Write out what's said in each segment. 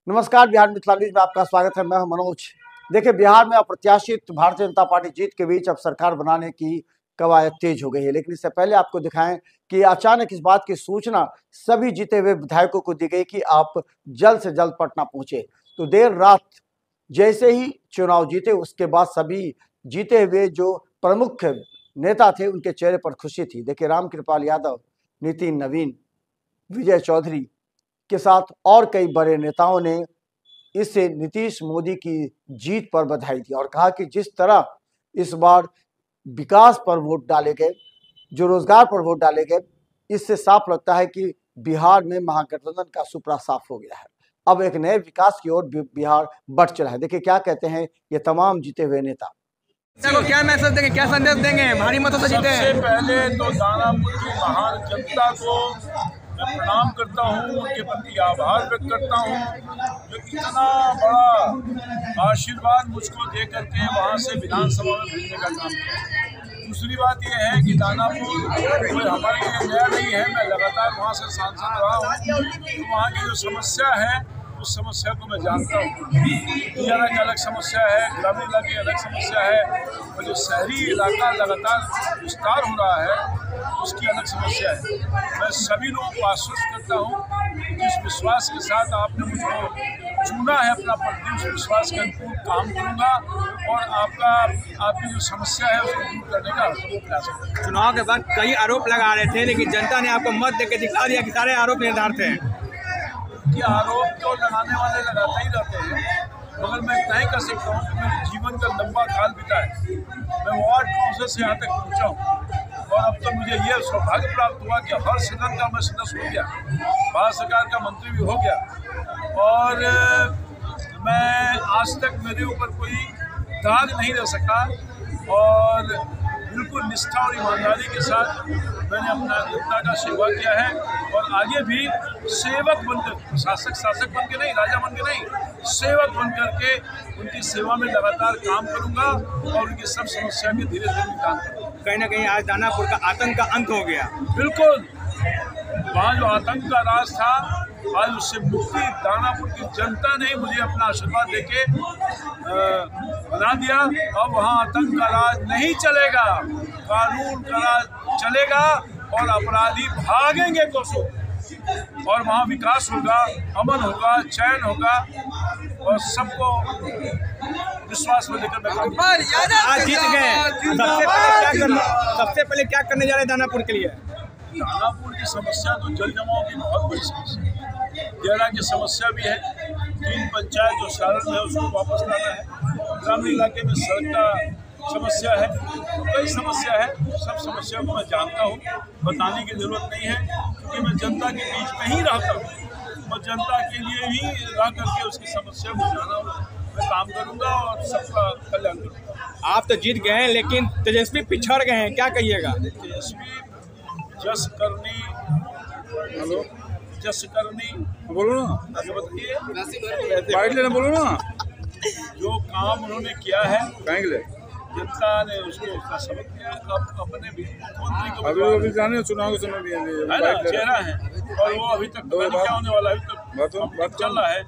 नमस्कार, बिहार मिथिला न्यूज में आपका स्वागत है। मैं हूं मनोज। देखिए, बिहार में अप्रत्याशित भारतीय जनता पार्टी जीत के बीच अब सरकार बनाने की कवायद तेज हो गई है। लेकिन इससे पहले आपको दिखाएं कि अचानक इस बात की सूचना सभी जीते हुए विधायकों को दी गई कि आप जल्द से जल्द पटना पहुंचे। तो देर रात जैसे ही चुनाव जीते, उसके बाद सभी जीते हुए जो प्रमुख नेता थे उनके चेहरे पर खुशी थी। देखिए, रामकृपाल यादव, नितिन नवीन, विजय चौधरी के साथ और कई बड़े नेताओं ने इससे नीतीश मोदी की जीत पर बधाई दी और कहा कि जिस तरह इस बार विकास पर वोट डाले गए, जो रोजगार पर वोट डाले गए, इससे साफ लगता है कि बिहार में महागठबंधन का सुपड़ा साफ हो गया है। अब एक नए विकास की ओर बिहार बढ़ चला है। देखिए क्या कहते हैं ये तमाम जीते हुए नेता। क्या मैसेज देंगे, क्या संदेश देंगे? भारी मतों से जीते हैं। सबसे पहले तो दानापुर की महान जनता को मैं प्रणाम करता हूँ, उनके प्रति आभार व्यक्त करता हूँ जो इतना बड़ा आशीर्वाद मुझको दे करके वहाँ से विधानसभा में भेजने का काम किया। दूसरी बात यह है कि दानापुर कोई हमारे लिए नया नहीं है। मैं लगातार वहाँ से सांसद रहा हूँ, तो वहाँ की जो समस्या है उस समस्या को मैं जानता हूँ। दियारा की अलग समस्या है, ग्रामीण इलाके की अलग समस्या है, और जो शहरी इलाका लगातार विस्तार हो रहा है उसकी अलग समस्या है। मैं सभी लोगों को आश्वस्त करता हूँ कि जिस विश्वास के साथ आपने मुझको चुना है अपना प्रतिनिधि, उस विश्वास के अनुरूप काम करूँगा और आपकी जो समस्या है उसको दूर करने का प्रयास करूँगा। चुनाव के बाद कई आरोप लगा रहे थे, लेकिन जनता ने आपको मत देकर दिखा दिया कि सारे आरोप निर्धारित हैं। कि आरोप तो लगाने वाले लगाते ही रहते हैं, मगर मैं तय कर सकता हूँ कि मेरे जीवन का लंबा काल बीता है। मैं वार्ड काउंसिल से यहाँ तक पहुँचा हूँ और अब तक मुझे ये सौभाग्य प्राप्त हुआ कि हर सदन का मैं सदस्य हो गया, भारत सरकार का मंत्री भी हो गया, और मैं आज तक मेरे ऊपर कोई दाग नहीं रह सका और बिल्कुल निष्ठा और ईमानदारी के साथ मैंने अपना जनता का सेवा किया है और आगे भी सेवक बनकर, शासक बन के नहीं, राजा बन के नहीं, सेवक बन करके उनकी सेवा में लगातार काम करूंगा और उनकी सब समस्या के धीरे धीरे निदान करूंगा। कहीं ना कहीं आज दानापुर का आतंक का अंत हो गया। बिल्कुल, वहाँ जो आतंक का राज था आज उससे मुक्ति दानापुर की जनता ने मुझे अपना आशीर्वाद देके बना दिया। अब वहाँ आतंक का राज नहीं चलेगा, कानून का राज चलेगा और अपराधी भागेंगे कोसों, और वहाँ विकास होगा, अमन होगा, चैन होगा और सबको विश्वास में लेकर मैं आज जीत गए। सबसे पहले क्या करने जा रहे हैं दानापुर के लिए? दानापुर की समस्या तो जल जमाव की बहुत बड़ी समस्या है। दियारा की समस्या भी है, 3 पंचायत जो सारण में है उसको वापस लाना है, ग्रामीण इलाके में सड़क का समस्या है, कई समस्या है। सब समस्या को मैं जानता हूँ, बताने की जरूरत नहीं है क्योंकि मैं जनता के बीच में ही रहता हूँ और जनता के लिए ही रह करके उसकी समस्या को जाना हूँ। मैं काम करूँगा और सबका कल्याण करूँगा। आप तो जीत गए हैं, लेकिन तेजस्वी पिछड़ गए हैं, क्या कहिएगा? तेजस्वी जस करनी बोलो ना, आगे बताइए, बाइट लेना बोलो ना। जो काम उन्होंने किया है कहेंगे जनता ने उसको उसका सबक दिया। अब अपने मुख्यमंत्री को अभी जाने चुनाव के समय भी है ना, चेहरा है और वो अभी तक पता नहीं क्या होने वाला है, अभी तक चल रहा है।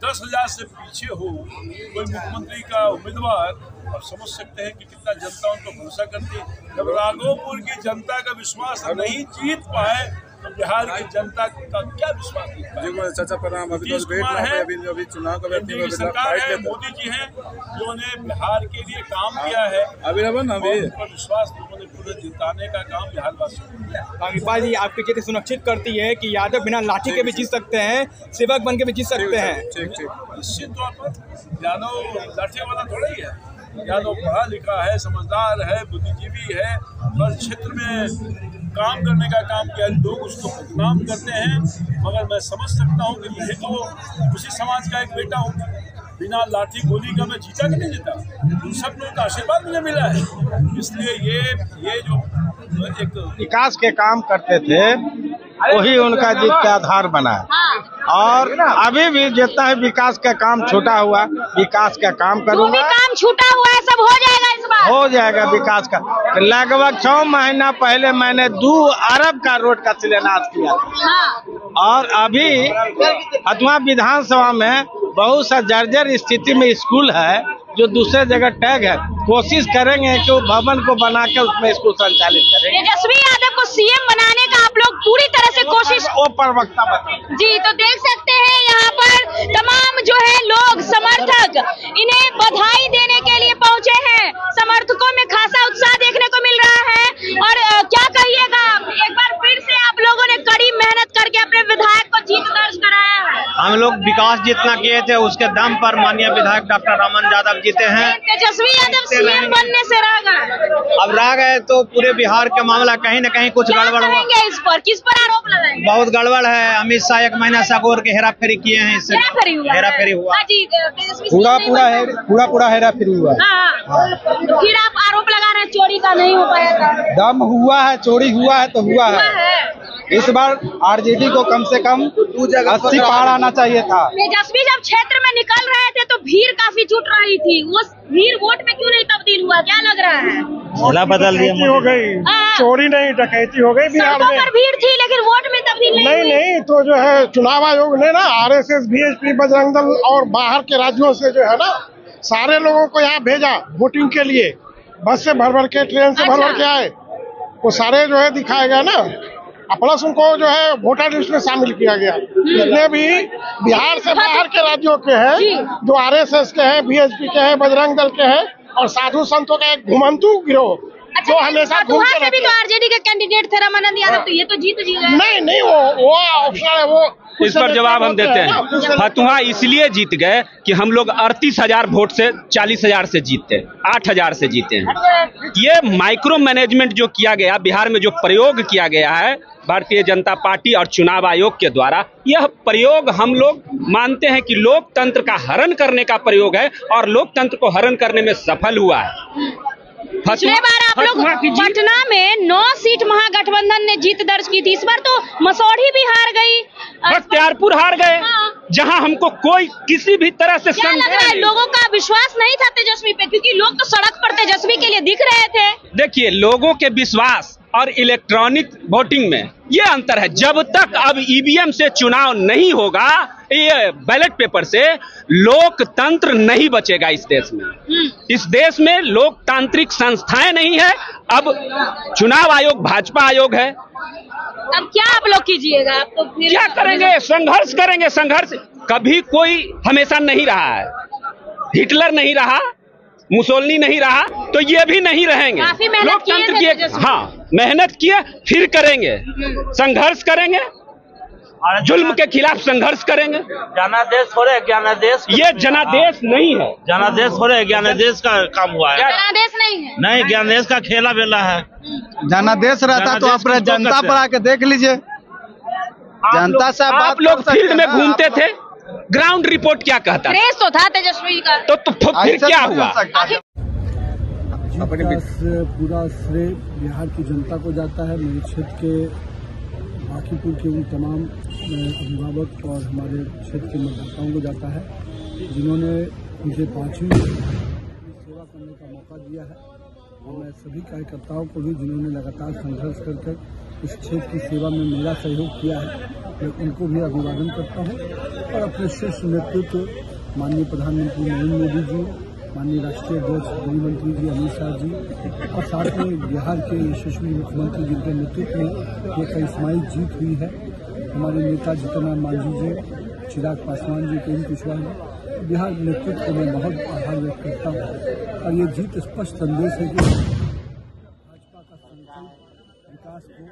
10,000 से पीछे हो कोई मुख्यमंत्री का उम्मीदवार, अब समझ सकते हैं कि कितना जनता उन पर भरोसा करती है। जब राघोपुर की जनता का विश्वास नहीं जीत पाए तो बिहार की जनता का क्या विश्वास जीत पाए? चाचा प्रणाम। अभी तो अभी चुनाव का की सरकार है, मोदी जी हैं जिन्होंने बिहार के लिए काम किया है। अभी विश्वास लोगों ने पूरे जिताने का काम बिहार वासियों ने किया। रामकृपाल जी, आपकी जीत सुनिश्चित करती है कि यादव बिना लाठी के भी जीत सकते हैं, सेवक बन के भी जीत सकते हैं। निश्चित तौर पर यादव लाठी वाला थोड़ा ही है। यादव पढ़ा लिखा है, समझदार है, बुद्धिजीवी है, हर क्षेत्र में काम करने का काम किया। लोग उसको बदनाम करते हैं, मगर मैं समझ सकता हूँ कि मैं तो उसी समाज का एक बेटा हूँ। बिना लाठी गोली का मैं जीता कि नहीं जीता, उन सब लोगों का आशीर्वाद मुझे मिला है। इसलिए ये जो एक विकास के काम करते थे वही उनका जीत का आधार बना है और अभी भी जितना है विकास का काम छूटा हुआ, विकास का काम करूंगा। काम छूटा हुआ है सब हो जाएगा इस बार? हो जाएगा विकास का। लगभग 6 महीना पहले मैंने 2 अरब का रोड का शिलान्यास किया था। हाँ। और अभी हथुआ विधानसभा में बहुत सा जर्जर स्थिति में स्कूल है जो दूसरे जगह टैग है। कोशिश करेंगे कि वो भवन को बनाकर उसमें स्कूल संचालित करेंगे। तेजस्वी यादव को सीएम बनाने का आप लोग पूरी तरह से कोशिश। वो प्रवक्ता बता जी, तो देख सकते हैं यहाँ पर तमाम जो है लोग समर्थक इन्हें बधाई देने के लिए पहुंचे हैं। समर्थकों में खासा उत्साह देखने को मिल रहा है। और क्या कहिएगा, एक बार फिर से आप लोगों ने कड़ी मेहनत करके अपने विधायक को जीत दर्ज कराया है। हम लोग विकास जितना किए थे उसके दम पर माननीय विधायक डॉक्टर रमन यादव जीते हैं। तेजस्वी यादव सीएम बनने से रह गए। अब रह गए तो पूरे बिहार का मामला कहीं न कहीं कुछ गड़बड़ हुआ। इस पर किस पर आरोप लगाएंगे? बहुत गड़बड़ है। अमित शाह 1 महीना से अगोर के हेरा फेरी किए हैं। इससे हेरा फेरी हुआ। पूरा हेरा फेरी हुआ। तो फिर आप आरोप लगा रहे हैं चोरी का नहीं हो पाया था। दम हुआ है, चोरी हुआ है तो हुआ है। इस बार आरजेडी को कम से कम 80 पार आना चाहिए था। तेजस्वी जब क्षेत्र में निकल रहे थे तो भीड़ काफी जुट रही थी, वो भीड़ वोट में क्यों नहीं तब्दील हुआ, क्या लग रहा है? जिला बदल दिया हो गई, चोरी नहीं डकैती हो गई बिहार में। पर भीड़ थी लेकिन वोट में तब्दील नहीं तो जो है चुनाव आयोग ने ना आरएसएस, बीएसपी, बजरंग दल और बाहर के राज्यों से जो है ना सारे लोगों को यहाँ भेजा वोटिंग के लिए। बस से भर के, ट्रेन से भर के आए, वो सारे जो है दिखाए गए ना। प्लस उनको जो है वोटर लिस्ट में शामिल किया गया। जितने भी बिहार से बाहर के राज्यों के हैं, जो आरएसएस के हैं, बीएसपी के हैं, बजरंग दल के हैं और साधु संतों का एक घुमंतु गिरोह जो हमेशा घूमते रहते हैं। तो आरजेडी के कैंडिडेट थे रमानंद यादव, तो ये तो जीत गए। नहीं वो ऑप्शन है। वो इस पर जवाब हम देते हैं। फतुहा इसलिए जीत गए कि हम लोग 38,000 वोट से 40,000 से जीते, 8,000 से जीते हैं। ये माइक्रो मैनेजमेंट जो किया गया बिहार में, जो प्रयोग किया गया है भारतीय जनता पार्टी और चुनाव आयोग के द्वारा, यह प्रयोग हम लोग मानते हैं कि लोकतंत्र का हरण करने का प्रयोग है और लोकतंत्र को हरण करने में सफल हुआ है। पिछले बार आप लोग पटना में 9 सीट महागठबंधन ने जीत दर्ज की थी, इस बार तो मसौढ़ी भी हार गई, बख्तियारपुर हार गए। जहां हमको कोई किसी भी तरह से क्या लग रहा है, लोगों का विश्वास नहीं था तेजस्वी पे, क्योंकि लोग तो सड़क पर तेजस्वी के लिए दिख रहे थे। देखिए, लोगों के विश्वास और इलेक्ट्रॉनिक वोटिंग में ये अंतर है। जब तक अब ईवीएम से चुनाव नहीं होगा, ये बैलेट पेपर से, लोकतंत्र नहीं बचेगा इस देश में। इस देश में लोकतांत्रिक संस्थाएं नहीं है। अब चुनाव आयोग भाजपा आयोग है। अब क्या आप लोग कीजिएगा? आप तो फिर क्या करेंगे? संघर्ष करेंगे। संघर्ष कभी कोई हमेशा नहीं रहा है। हिटलर नहीं रहा, मुसोलिनी नहीं रहा, तो ये भी नहीं रहेंगे। काफी मेहनत किए। हाँ, मेहनत किए, फिर करेंगे, संघर्ष करेंगे, जुल्म के खिलाफ संघर्ष करेंगे। जनादेश हो रहे, ज्ञानादेश। ये जनादेश नहीं है, जनादेश हो रहे, ज्ञानादेश का काम हुआ है। जनादेश नहीं है, नहीं, ज्ञानादेश का खेला बेला है। जनादेश रहता तो अपने जनता पर आके देख लीजिए। जनता से आप लोग फील्ड में घूमते थे, ग्राउंड रिपोर्ट क्या कहता? रेस तो था तेजस्वी का, तो फिर क्या हुआ? पूरा श्रेय बिहार की जनता को जाता है। मेरे क्षेत्र के बाकीपुर के उन तमाम अभिभावक और हमारे क्षेत्र के मतदाताओं को जाता है जिन्होंने मुझे 5वीं सेवा करने का मौका दिया है। और मैं सभी कार्यकर्ताओं को भी जिन्होंने लगातार संघर्ष कर इस क्षेत्र की सेवा में मेरा सहयोग किया है, मैं उनको भी अभिवादन करता हूँ। और अपने शीर्ष नेतृत्व माननीय प्रधानमंत्री नरेंद्र मोदी जी, माननीय राष्ट्रीय अध्यक्ष गृह मंत्री जी अमित शाह जी और साथ में बिहार के यशस्वी मुख्यमंत्री जिनके नेतृत्व में ये करिश्माई जीत हुई है, हमारे नेता जीतनराम मांझी जी, चिराग पासवान जी, उपेंद्र कुशवाहा जी, बिहार नेतृत्व को मैं बहुत आभार व्यक्त करता हूँ। और ये जीत स्पष्ट संदेश है कि भाजपा का संकल्प विकास को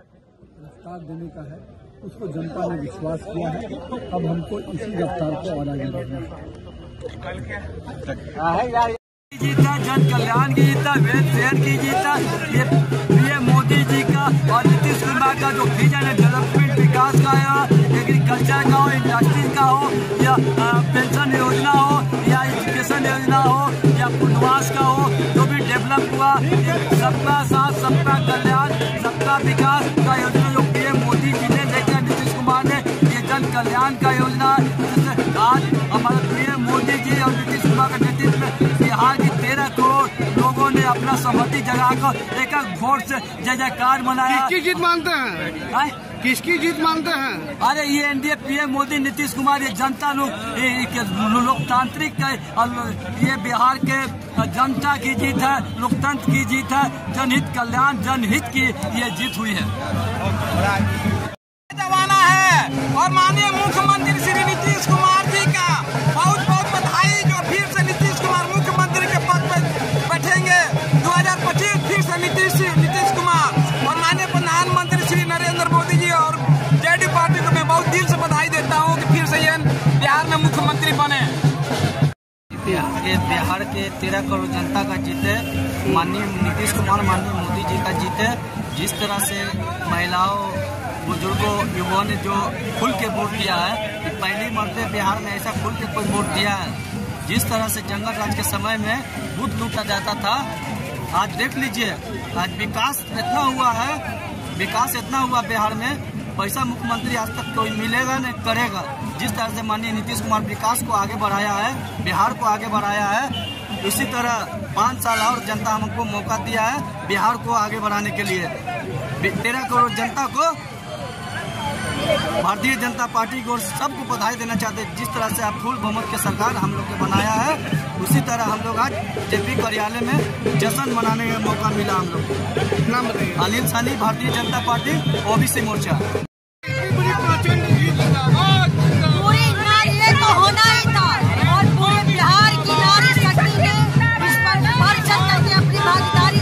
रफ्तार देने का है, उसको जनता ने विश्वास किया है। अब हमको इसी रफ्तार को और आगे बढ़ना है। जीता जन कल्याण की जीता, वेलफेयर की जीता, ये मोदी जी का और नीतीश कुमार का जो विजन है डेवलपमेंट विकास का है, एग्रीकल्चर का हो, इंडस्ट्रीज का हो, या पेंशन योजना हो, या एजुकेशन योजना हो, या पुनर्वास का हो, जो भी डेवलप हुआ, सबका साथ सबका कल्याण सबका विकास का योजना जो पीएम मोदी जी ने लेकर नीतीश कुमार ने, ये जन कल्याण का योजना है। जिससे आज हमारे पीएम मोदी जी और नीतीश कुमार के नेतृत्व में बिहार की 13 पूरा सहमति जगाकर एक वोट से जय जयकार मनाया। किसकी जीत मानते हैं? किसकी जीत मानते हैं? अरे ये एनडीए पीएम मोदी नीतीश कुमार, ये जनता लोग लोकतांत्रिक ये बिहार के जनता की जीत है, लोकतंत्र की जीत है, जनहित कल्याण जनहित की ये जीत हुई है। जमाना है और माननीय मुख्यमंत्री श्री नीतीश कुमार जी का बहुत बहुत बधाई, जो फिर से नीतीश कुमार मुख्यमंत्री के पद पर बैठेंगे 2025 फिर से नीतीश कुमार और माननीय प्रधानमंत्री श्री नरेंद्र मोदी जी और जेडी पार्टी को मैं बहुत दिल से बधाई देता हूं कि फिर से ये बिहार में मुख्यमंत्री बने। बिहार के 13 करोड़ जनता का जीत है, माननीय नीतीश कुमार माननीय मोदी जी का जीत है। जिस तरह से महिलाओं बुजुर्गों युवाओं ने जो खुल के वोट दिया है, कि पहली मरते बिहार में ऐसा खुल के कोई वोट दिया है। जिस तरह से जंगल राज के समय में बूथ लूटा जाता था, आज देख लीजिए आज विकास इतना हुआ है, विकास इतना हुआ बिहार में, पैसा मुख्यमंत्री आज तक कोई मिलेगा नहीं करेगा। जिस तरह से माननीय नीतीश कुमार विकास को आगे बढ़ाया है, बिहार को आगे बढ़ाया है, इसी तरह 5 साल और जनता हमको मौका दिया है बिहार को आगे बढ़ाने के लिए। 13 करोड़ जनता को भारतीय जनता पार्टी को सबको बधाई देना चाहते हैं। जिस तरह से आप फुल बहुमत के सरकार हम लोग को बनाया है, उसी तरह हम लोग आज जेपी कार्यालय में जश्न मनाने का मौका मिला। हम लोग नाम बताइए। अनिल सानी, भारतीय जनता पार्टी, ओबीसी मोर्चा। पूरी नारी तो होना ही था और पूरे बिहार की नारी शक्ति ने इस पर बढ़-चढ़ करके अपनी भागीदारी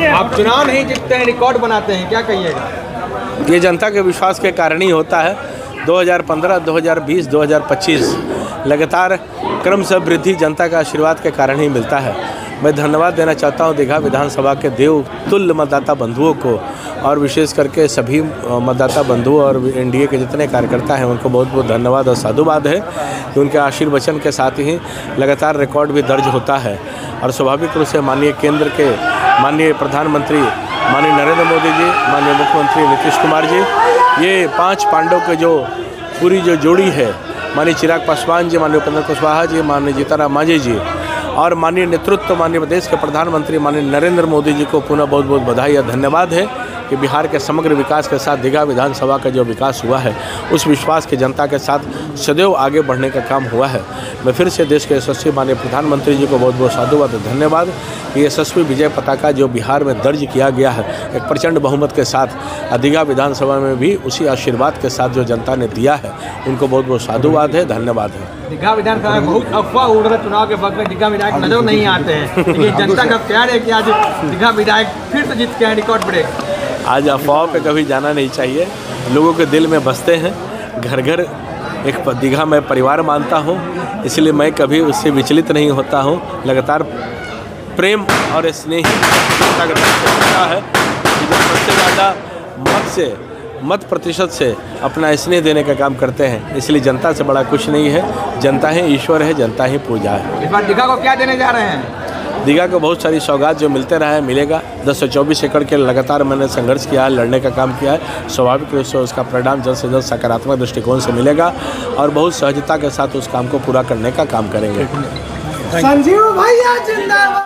आप चुनाव नहीं जीतते हैं, रिकॉर्ड बनाते हैं, क्या कहिएगा? ये जनता के विश्वास के कारण ही होता है। 2015, 2020, 2025 लगातार क्रमशः वृद्धि जनता का आशीर्वाद के कारण ही मिलता है। मैं धन्यवाद देना चाहता हूं दीघा विधानसभा के देव तुल्य मतदाता बंधुओं को, और विशेष करके सभी मतदाता बंधुओं और एनडीए के जितने कार्यकर्ता हैं उनको बहुत बहुत धन्यवाद और साधुवाद है कि उनके आशीर्वचन के साथ ही लगातार रिकॉर्ड भी दर्ज होता है। और स्वाभाविक रूप से माननीय केंद्र के माननीय प्रधानमंत्री माननीय नरेंद्र मोदी जी, माननीय मुख्यमंत्री नीतीश कुमार जी, ये 5 पांडव के जो पूरी जो जोड़ी है, माननीय चिराग पासवान जी, माननीय उपेंद्र कुशवाहा जी, माननीय जीतनराम मांझी जी और माननीय नेतृत्व माननीय प्रदेश के प्रधानमंत्री माननीय नरेंद्र मोदी जी को पुनः बहुत बहुत बधाई और धन्यवाद है कि बिहार के समग्र विकास के साथ दीघा विधानसभा का जो विकास हुआ है, उस विश्वास की जनता के साथ सदैव आगे बढ़ने का काम हुआ है। मैं फिर से देश के यशस्वी माननीय प्रधानमंत्री जी को बहुत बहुत साधुवाद और धन्यवाद कि यशस्वी विजय पताका जो बिहार में दर्ज किया गया है एक प्रचंड बहुमत के साथ, दीघा विधानसभा में भी उसी आशीर्वाद के साथ जो जनता ने दिया है, उनको बहुत बहुत साधुवाद है, धन्यवाद है। दीघा विधानसभा में बहुत अफवाह उड़ रहा है, चुनाव के वक्त में दीघा विधायक नजर नहीं आते हैं, लेकिन जनता का प्यार है कि आज दीघा विधायक फिर से जीत के हैं, रिकॉर्ड ब्रेक। आज अफवाहों पे कभी जाना नहीं चाहिए, लोगों के दिल में बसते हैं, घर घर एक दीघा मैं परिवार मानता हूँ, इसलिए मैं कभी उससे विचलित नहीं होता हूँ। लगातार प्रेम और स्नेह है कि जो सबसे ज़्यादा मत प्रतिशत से अपना स्नेह देने का काम करते हैं, इसलिए जनता से बड़ा कुछ नहीं है। जनता ही ईश्वर है, जनता ही पूजा है। इस बार दीघा को क्या देने जा रहे हैं? दीघा को बहुत सारी सौगात जो मिलते रहा है मिलेगा। 10 से 24 एकड़ के लगातार मैंने संघर्ष किया है, लड़ने का काम किया है। स्वाभाविक रूप से उसका परिणाम जल्द से जल्द सकारात्मक दृष्टिकोण से मिलेगा और बहुत सहजता के साथ उस काम को पूरा करने का काम करेंगे। संजीव भैया जिंदाबाद।